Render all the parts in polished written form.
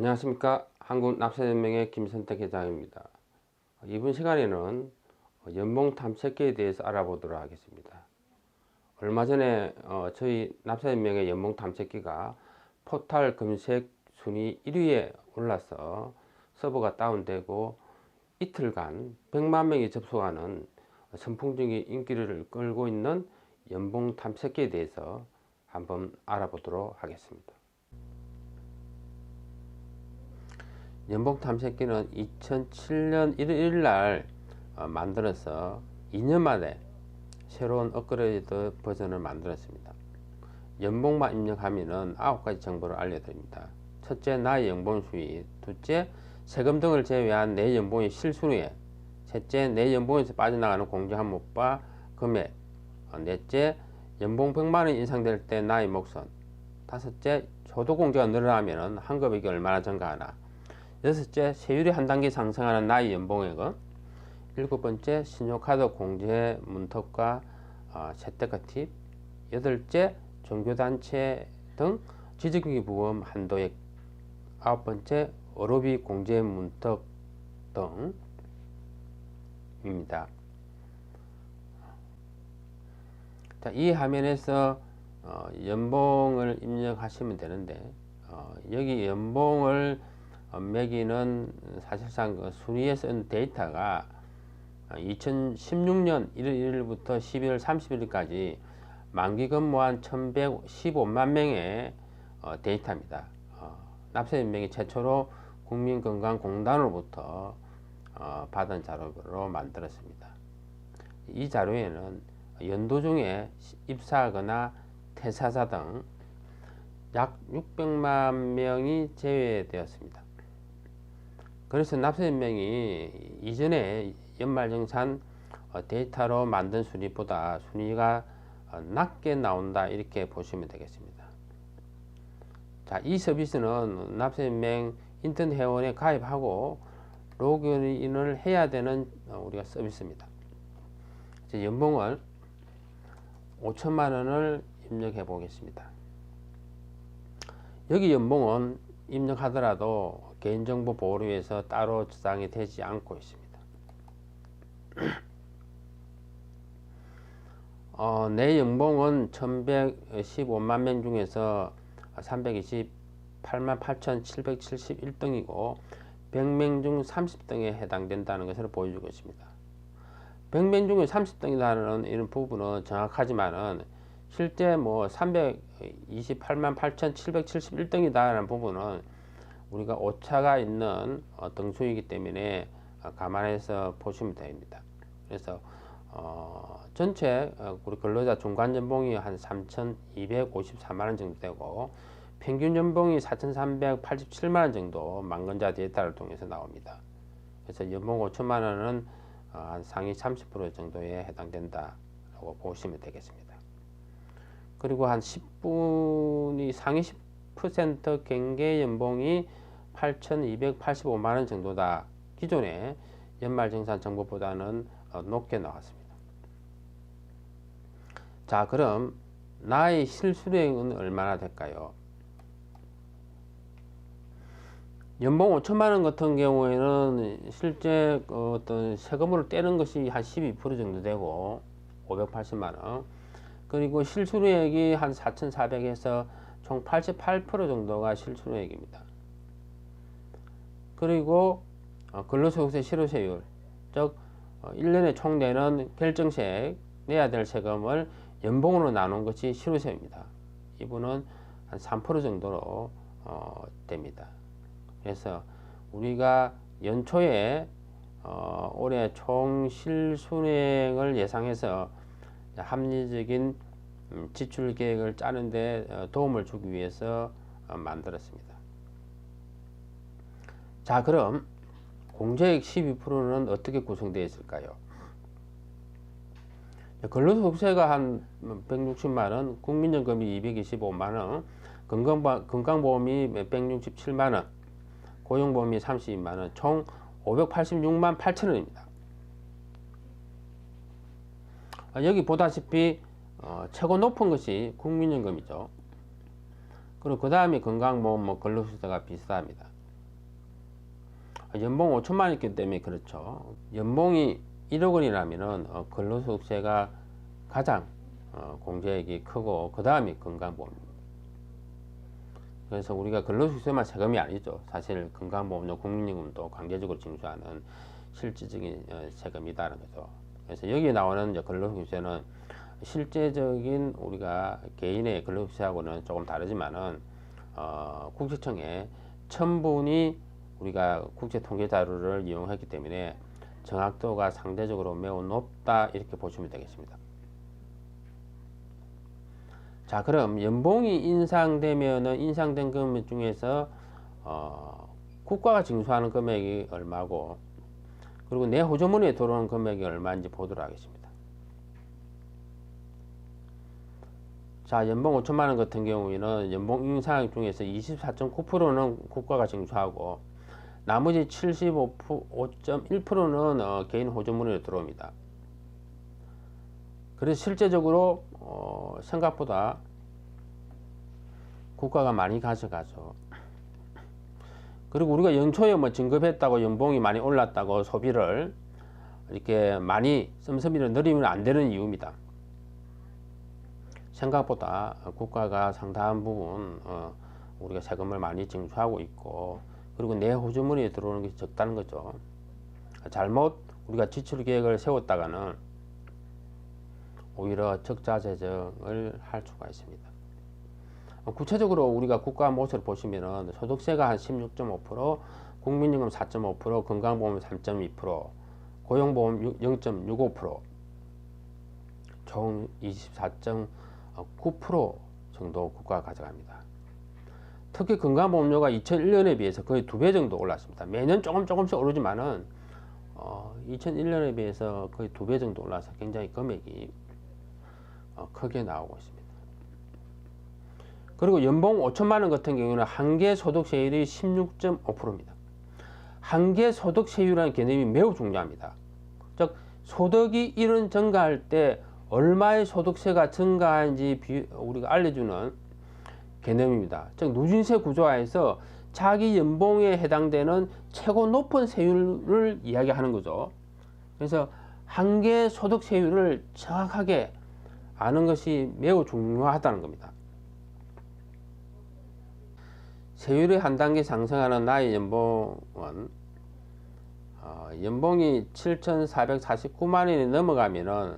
안녕하십니까. 한국납세연맹의 김선택 회장입니다. 이번 시간에는 연봉 탐색기에 대해서 알아보도록 하겠습니다. 얼마 전에 저희 납세연맹의 연봉 탐색기가 포털 검색 순위 1위에 올라서 서버가 다운되고 이틀간 100만 명이 접속하는 선풍적인 인기를 끌고 있는 연봉 탐색기에 대해서 한번 알아보도록 하겠습니다. 연봉 탐색기는 2007년 1일 날 만들어서 2년 만에 새로운 업그레이드 버전을 만들었습니다. 연봉만 입력하면 9가지 정보를 알려드립니다. 첫째, 나의 연봉 수위. 둘째, 세금 등을 제외한 내 연봉의 실순위에. 셋째, 내 연봉에서 빠져나가는 공제 항목과 금액. 넷째, 연봉 100만원 인상될 때 나의 목선. 다섯째, 초도공제가 늘어나면 환급액이 얼마나 증가하나. 여섯째, 세율이 한 단계 상승하는 나의 연봉액은. 일곱 번째, 신용카드 공제 문턱과 재테크 팁. 여덟째, 종교단체 등 지적기부금 한도액. 아홉 번째, 의료비 공제 문턱 등입니다. 자, 이 화면에서 연봉을 입력하시면 되는데 여기 연봉을 매기는 사실상 그 순위에 쓴 데이터가 2016년 1월 1일부터 12월 31일까지 만기 근무한 1115만 명의 데이터입니다. 납세연맹이 최초로 국민건강공단으로부터 받은 자료로 만들었습니다. 이 자료에는 연도 중에 입사하거나 퇴사자 등 약 600만 명이 제외되었습니다. 그래서 납세연맹이 이전에 연말정산 데이터로 만든 순위보다 순위가 낮게 나온다, 이렇게 보시면 되겠습니다. 자, 이 서비스는 납세연맹 인터넷 회원에 가입하고 로그인을 해야 되는 우리가 서비스입니다. 이제 연봉을 5천만 원을 입력해 보겠습니다. 여기 연봉은 입력하더라도 개인정보 보호를 위해서 따로 저장이 되지 않고 있습니다. 내 연봉은 1115만 명 중에서 328만 8,771등이고 100명 중 30등에 해당된다는 것을 보여주고 있습니다. 100명 중에 30등이라는 이런 부분은 정확하지만은 실제 328만 8,771등이다라는 부분은 우리가 오차가 있는 등수이기 때문에 감안해서 보시면 됩니다. 그래서 전체 우리 근로자 중간 연봉이 한 3,254만 원 정도 되고 평균 연봉이 4,387만 원 정도 망근자 데이터를 통해서 나옵니다. 그래서 연봉 5천만 원은 한 상위 30% 정도에 해당된다라고 보시면 되겠습니다. 그리고 한 10분이 상위 10% 경계 연봉이 8,285만 원 정도다. 기존의 연말정산 정보보다는 높게 나왔습니다. 자, 그럼 나의 실수령은 얼마나 될까요? 연봉 5천만 원 같은 경우에는 실제 어떤 세금으로 떼는 것이 한 12% 정도 되고 580만 원. 그리고 실수령액이 한 4,400에서 총 88% 정도가 실수령액입니다. 그리고 근로소득세 실효세율, 즉 1년에 총 내는 결정세, 내야 될 세금을 연봉으로 나눈 것이 실효세입니다. 이분은 한 3% 정도로 됩니다. 그래서 우리가 연초에 올해 총 실순액을 예상해서 합리적인 지출 계획을 짜는 데 도움을 주기 위해서 만들었습니다. 자, 그럼 공제액 12%는 어떻게 구성되어 있을까요? 근로소득세가 한 160만 원, 국민연금이 225만 원, 건강보험이 167만 원, 고용보험이 32만 원, 총 586만 8천 원입니다. 여기 보다시피 최고 높은 것이 국민연금이죠. 그리고 그 다음에 건강보험, 근로소득세가 비슷합니다. 연봉 5천만 원이기 때문에 그렇죠. 연봉이 1억 원이라면은 근로소득세가 가장 공제액이 크고 그 다음이 건강보험입니다. 그래서 우리가 근로소득세만 세금이 아니죠. 사실 건강보험료, 국민연금도 강제적으로 징수하는 실질적인 세금이다는 거죠. 그래서 여기에 나오는 근로소득세는 실제적인 우리가 개인의 근로소득세하고는 조금 다르지만은 국세청에 첨부니 우리가 국제통계자료를 이용했기 때문에 정확도가 상대적으로 매우 높다 이렇게 보시면 되겠습니다. 자, 그럼 연봉이 인상되면은 인상된 금액 중에서 국가가 징수하는 금액이 얼마고 그리고 내 호주머니에 들어오는 금액이 얼마인지 보도록 하겠습니다. 자, 연봉 5천만 원 같은 경우에는 연봉 인상 중에서 24.9%는 국가가 징수하고 나머지 75.1%는 개인 호주머니로 들어옵니다. 그래서 실제적으로 생각보다 국가가 많이 가져가죠. 그리고 우리가 연초에 뭐 진급했다고 연봉이 많이 올랐다고 소비를 이렇게 많이 씀씀이를 늘리면 안 되는 이유입니다. 생각보다 국가가 상당한 부분 우리가 세금을 많이 징수하고 있고 그리고 내 호주머니에 들어오는 것이 적다는 거죠. 잘못 우리가 지출 계획을 세웠다가는 오히려 적자 재정을 할 수가 있습니다. 구체적으로 우리가 국가 모습을 보시면은 소득세가 한 16.5%, 국민연금 4.5%, 건강보험 3.2%, 고용보험 0.65%, 총 24.9% 정도 국가가 가져갑니다. 특히 건강보험료가 2001년에 비해서 거의 2배 정도 올랐습니다. 매년 조금씩 오르지만은 2001년에 비해서 거의 2배 정도 올라서 굉장히 금액이 크게 나오고 있습니다. 그리고 연봉 5천만 원 같은 경우는 한계 소득세율이 16.5%입니다. 한계 소득세율이라는 개념이 매우 중요합니다. 즉 소득이 1원 증가할 때 얼마의 소득세가 증가하는지 우리가 알려주는 개념입니다. 즉 누진세 구조화에서 자기 연봉에 해당되는 최고 높은 세율을 이야기하는 거죠. 그래서 한계 소득세율을 정확하게 아는 것이 매우 중요하다는 겁니다. 세율이 한 단계 상승하는 나의 연봉은 연봉이 7,449만 원이 넘어가면은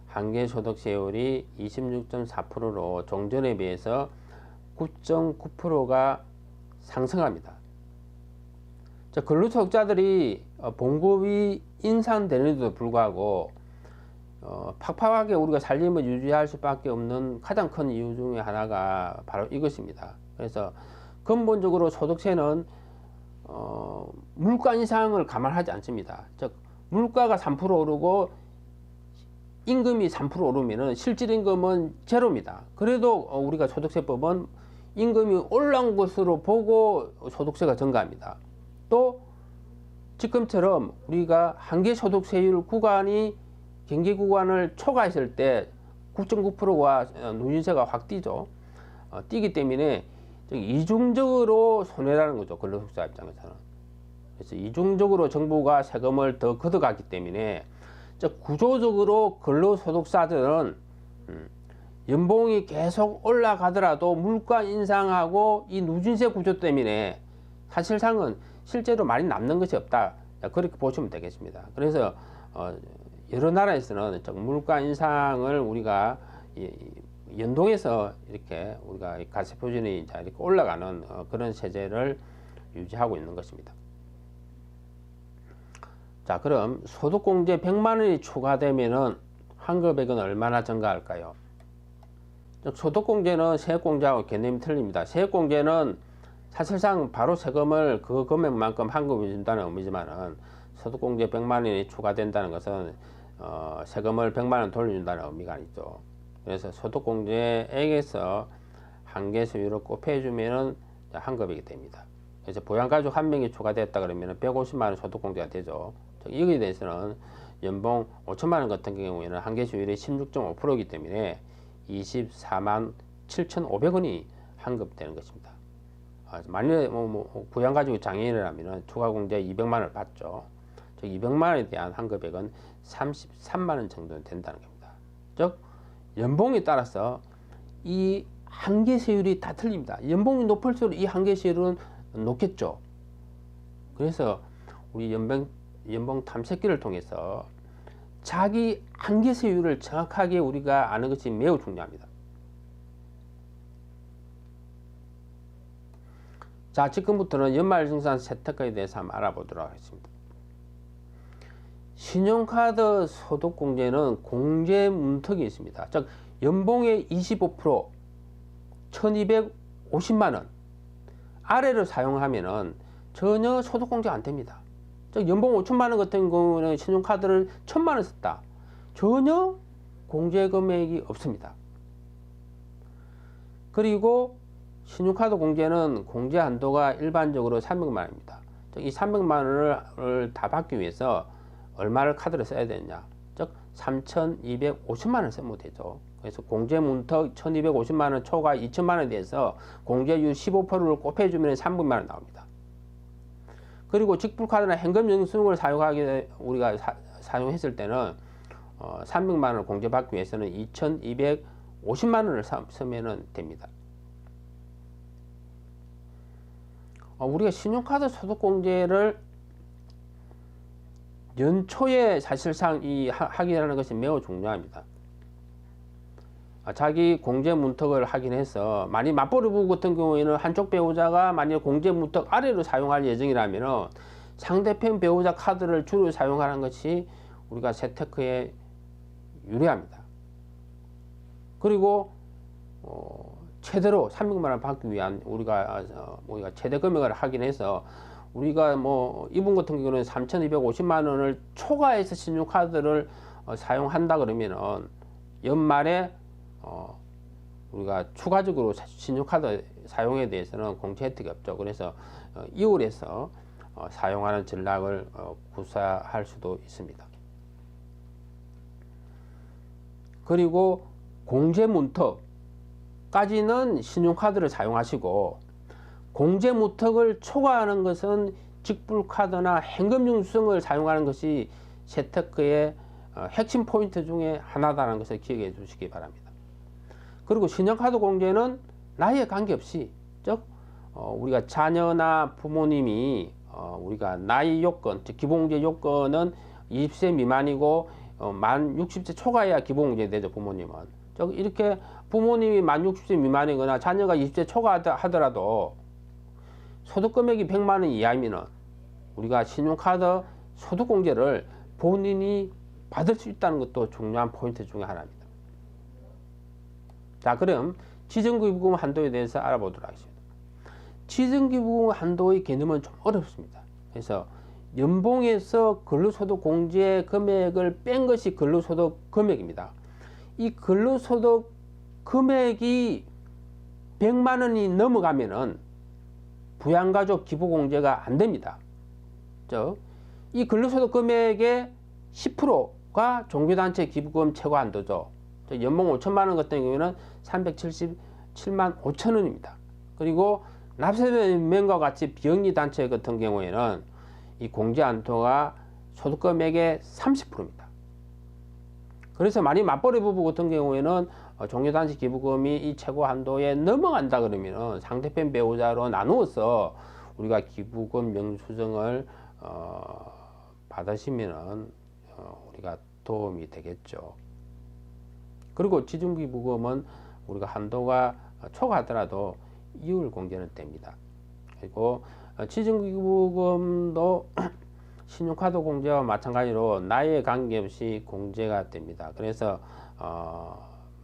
한계소득세율이 26.4%로 종전에 비해서 9.9%가 상승합니다. 자, 근로소득자들이 봉급이 인상되는데도 불구하고 팍팍하게 우리가 삶을 유지할 수밖에 없는 가장 큰 이유 중에 하나가 바로 이것입니다. 그래서 근본적으로 소득세는 물가 인상을 감안하지 않습니다. 즉 물가가 3% 오르고 임금이 3% 오르면 실질 임금은 제로입니다. 그래도 우리가 소득세법은 임금이 올라온 것으로 보고 소득세가 증가합니다. 또 지금처럼 우리가 한계소득세율 구간이 경계 구간을 초과했을 때 9.9%가 누진세가 확 뛰죠. 뛰기 때문에 이중적으로 손해라는 거죠. 근로소득자 입장에서는. 그래서 이중적으로 정부가 세금을 더 걷어갔기 때문에 구조적으로 근로소득자들은 연봉이 계속 올라가더라도 물가 인상하고 이 누진세 구조 때문에 사실상은 실제로 많이 남는 것이 없다. 그렇게 보시면 되겠습니다. 그래서 여러 나라에서는 물가 인상을 우리가 연동해서 이렇게 우리가 가세표준이 이렇게 올라가는 그런 세제를 유지하고 있는 것입니다. 자, 그럼 소득공제 100만 원이 추가되면은 환급액은 얼마나 증가할까요? 소득공제는 세액공제하고 개념이 틀립니다. 세액공제는 사실상 바로 세금을 그 금액만큼 환급해 준다는 의미지만은 소득공제 100만 원이 추가된다는 것은 세금을 100만 원 돌려준다는 의미가 아니죠. 그래서 소득공제액에서 한계수율을 곱해주면은 환급액이 됩니다. 그래서 부양가족 한 명이 추가됐다 그러면 150만 원 소득공제가 되죠. 여기에 대해서는 연봉 5천만 원 같은 경우에는 한계수율이 16.5%이기 때문에 24만 7,500원이 환급되는 것입니다. 만약에 부양가지고 장애인이라면 추가 공제 200만 원을 받죠. 즉 200만 원에 대한 환급액은 33만 원 정도 된다는 겁니다. 즉 연봉에 따라서 이 한계세율이 다 틀립니다. 연봉이 높을수록 이 한계세율은 높겠죠. 그래서 우리 연봉 탐색기를 통해서 자기 한계세율을 정확하게 우리가 아는 것이 매우 중요합니다. 자, 지금부터는 연말정산 세탁가에 대해서 한번 알아보도록 하겠습니다. 신용카드 소득공제는 공제 문턱이 있습니다. 즉 연봉의 25% 1250만 원 아래로 사용하면은 전혀 소득공제가 안 됩니다. 즉 연봉 5천만 원 같은 경우는 신용카드를 1000만 원 썼다. 전혀 공제 금액이 없습니다. 그리고 신용카드 공제는 공제 한도가 일반적으로 300만 원입니다. 즉 이 300만 원을 다 받기 위해서 얼마를 카드를 써야 되느냐? 즉 3,250만 원 쓰면 되죠. 그래서 공제 문턱 1,250만 원 초과 2천만 원에 대해서 공제율 15%를 곱해주면 300만 원 나옵니다. 그리고 직불카드나 현금 영수증을 사용하게 우리가 사용했을 때는 300만 원을 공제받기 위해서는 2,250만 원을 쓰면 됩니다. 우리가 신용카드 소득공제를 연초에 사실상 확인하는 것이 매우 중요합니다. 자기 공제 문턱을 확인해서 만약 맞벌이 부부 같은 경우에는 한쪽 배우자가 만약 공제 문턱 아래로 사용할 예정이라면 상대편 배우자 카드를 주로 사용하는 것이 우리가 재테크에 유리합니다. 그리고 최대로 300만 원 받기 위한 우리가 최대 금액을 확인해서 우리가 이분 같은 경우는 3,250만 원을 초과해서 신용카드를 사용한다 그러면은 연말에 우리가 추가적으로 신용카드 사용에 대해서는 공제 혜택이 없죠. 그래서 2월에서 사용하는 전략을 구사할 수도 있습니다. 그리고 공제 문턱까지는 신용카드를 사용하시고 공제 문턱을 초과하는 것은 직불카드나 현금영수증을 사용하는 것이 재테크의 핵심 포인트 중에 하나다는 것을 기억해 주시기 바랍니다. 그리고 신용카드 공제는 나이에 관계없이 즉 우리가 자녀나 부모님이 우리가 나이 요건, 즉 기본공제 요건은 20세 미만이고 만 60세 초과해야 기본공제 되죠. 부모님은 즉 이렇게 부모님이 만 60세 미만이거나 자녀가 20세 초과하더라도 소득금액이 100만 원 이하이면 우리가 신용카드 소득공제를 본인이 받을 수 있다는 것도 중요한 포인트 중에 하나입니다. 자, 그럼 지정기부금 한도에 대해서 알아보도록 하겠습니다. 지정기부금 한도의 개념은 좀 어렵습니다. 그래서 연봉에서 근로소득 공제 금액을 뺀 것이 근로소득 금액입니다. 이 근로소득 금액이 100만 원이 넘어가면은 부양가족 기부공제가 안 됩니다. 즉, 이 근로소득 금액의 10%가 종교단체 기부금 최고 한도죠. 연봉 5천만 원 같은 경우에는 377만 5천 원입니다. 그리고 납세면과 같이 비영리 단체 같은 경우에는 이 공제 한도가 소득금액의 30%입니다. 그래서 만약 맞벌이 부부 같은 경우에는 종교단체 기부금이 이 최고 한도에 넘어간다 그러면 상대편 배우자로 나누어서 우리가 기부금 영수증을 받으시면 우리가 도움이 되겠죠. 그리고 지정기부금은 우리가 한도가 초과하더라도 2월 공제는 됩니다. 그리고 지정기부금도 신용카드 공제와 마찬가지로 나이에 관계없이 공제가 됩니다. 그래서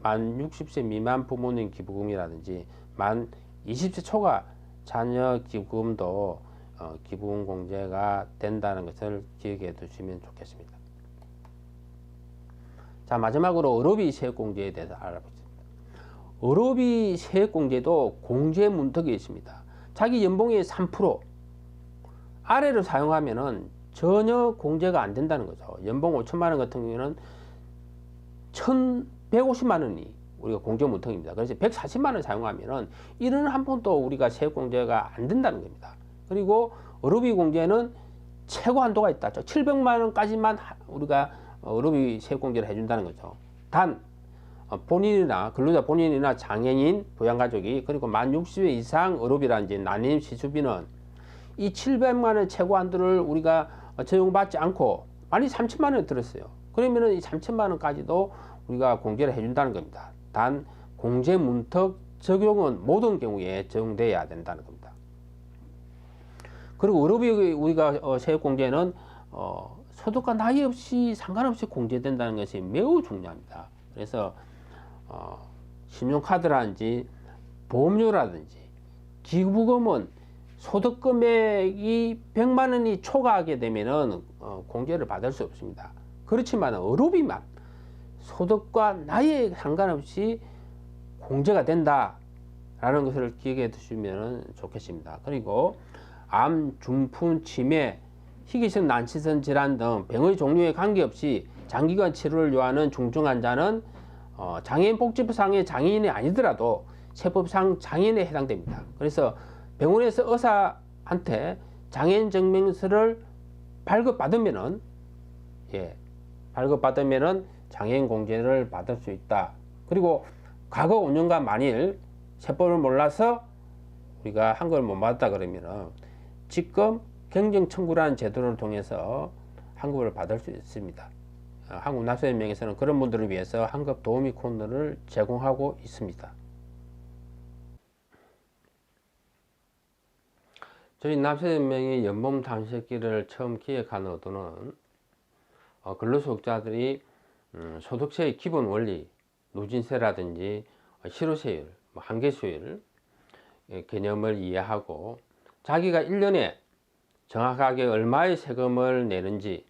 만 60세 미만 부모님 기부금이라든지 만 20세 초과 자녀 기부금도 기부금 공제가 된다는 것을 기억해 두시면 좋겠습니다. 자, 마지막으로 의료비 세액공제에 대해서 알아보겠습니다. 의료비 세액공제도 공제 문턱이 있습니다. 자기 연봉의 3% 아래로 사용하면은 전혀 공제가 안 된다는 거죠. 연봉 5천만 원 같은 경우에는 1,150만 원이 우리가 공제 문턱입니다. 그래서 140만 원 사용하면은 1원 한 푼도 우리가 세액 공제가 안 된다는 겁니다. 그리고 의료비 공제는 최고 한도가 있다. 700만 원까지만 우리가 의료비 세액 공제를 해준다는 거죠. 단 본인이나 근로자 본인이나 장애인, 부양가족이 그리고 만 60세 이상 의료비라든지 난임 시술비는 이 700만 원 최고 한도를 우리가 적용받지 않고 만약 3천만 원 들었어요. 그러면은 이 3천만 원까지도 우리가 공제를 해준다는 겁니다. 단 공제 문턱 적용은 모든 경우에 적용돼야 된다는 겁니다. 그리고 의료비 우리가 세액 공제는 소득과 나이 없이 상관없이 공제된다는 것이 매우 중요합니다. 그래서 신용카드라든지 보험료라든지 기부금은 소득 금액이 100만 원이 초과하게 되면은 공제를 받을 수 없습니다. 그렇지만 의료비만 소득과 나이에 상관없이 공제가 된다라는 것을 기억해 두시면 좋겠습니다. 그리고 암, 중풍, 치매, 희귀성 난치성 질환 등 병의 종류에 관계없이 장기간 치료를 요하는 중증 환자는 장애인 복지법상의 장애인이 아니더라도 세법상 장애인에 해당됩니다. 그래서 병원에서 의사한테 장애인 증명서를 발급받으면은 장애인 공제를 받을 수 있다. 그리고 과거 5년간 만일 세법을 몰라서 우리가 한국을 못 받았다 그러면은 직검 경정 청구라는 제도를 통해서 환급을 받을 수 있습니다. 한국납세연맹에서는 그런 분들을 위해서 환급 도우미 코너를 제공하고 있습니다. 저희 납세연맹이 연봉 탐색기를 처음 기획한 의도는 근로소득자들이 소득세의 기본 원리, 누진세라든지 실효세율, 한계수율 개념을 이해하고 자기가 1년에 정확하게 얼마의 세금을 내는지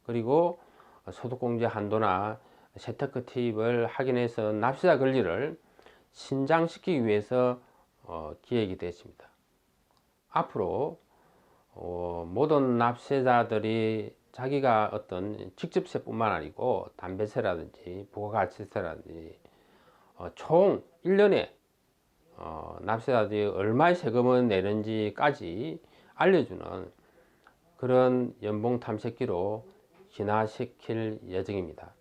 그리고 소득공제 한도나 세테크 투입을 확인해서 납세자 권리를 신장시키기 위해서 기획이 됐습니다. 앞으로 모든 납세자들이 자기가 어떤 직접세뿐만 아니고 담배세라든지 부가가치세라든지 총 1년에 납세자들이 얼마의 세금을 내는지까지 알려주는 그런 연봉 탐색기로 진화시킬 예정입니다.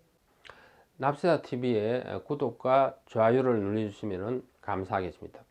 납세자TV의 구독과 좋아요를 눌러주시면 감사하겠습니다.